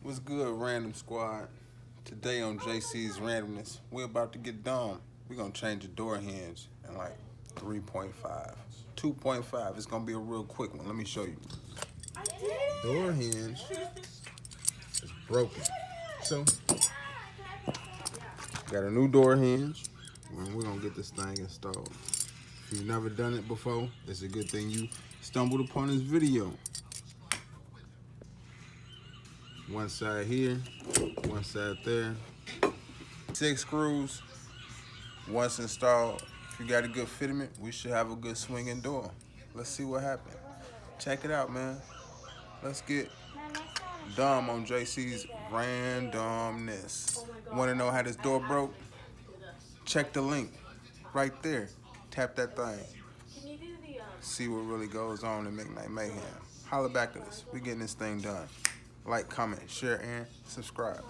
What's good, Random Squad? Today on JC's Randomness, we're about to get dumb. We're gonna change the door hinge in like 3.5, 2.5. It's gonna be a real quick one. Let me show you. Door hinge is broken. So, got a new door hinge, and we're gonna get this thing installed. If you've never done it before, it's a good thing you stumbled upon this video. One side here, one side there. 6 screws. Once installed, if you got a good fitment, we should have a good swinging door. Let's see what happens. Check it out, man. Let's get dumb on JC's Randomness. Want to know how this door broke? Check the link right there. Tap that thing. See what really goes on in Midnight Mayhem. Holla back at us. We getting this thing done. Like, comment, share, and subscribe.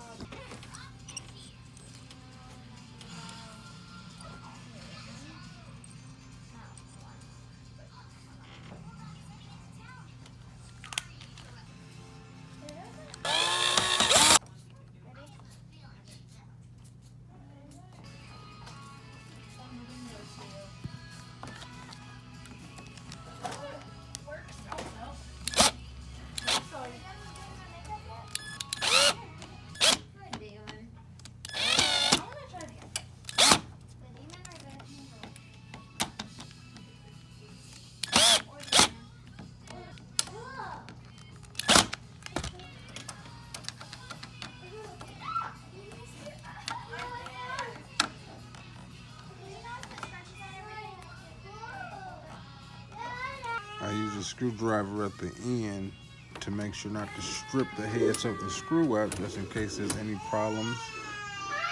I use a screwdriver at the end to make sure not to strip the heads of the screw out, just in case there's any problems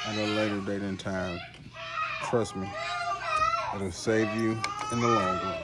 at a later date and time. Trust me, it'll save you in the long run.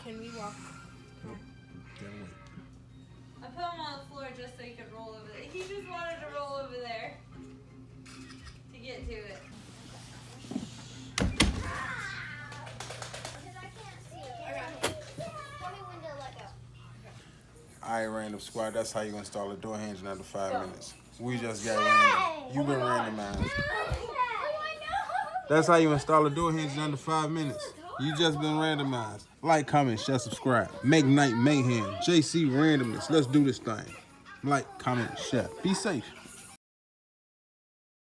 Can we walk? Can't wait. I put him on the floor just so he could roll over there. He just wanted to roll over there to get to it. Alright, Random Squad, that's how you install a door hinge in under 5 minutes. We just got random. You've been randomized. That's how you install a door hinge in under 5 minutes. You just been randomized. Like, comment, share, subscribe. Make Night Mayhem. JC Randomness. Let's do this thing. Like, comment, share. Be safe.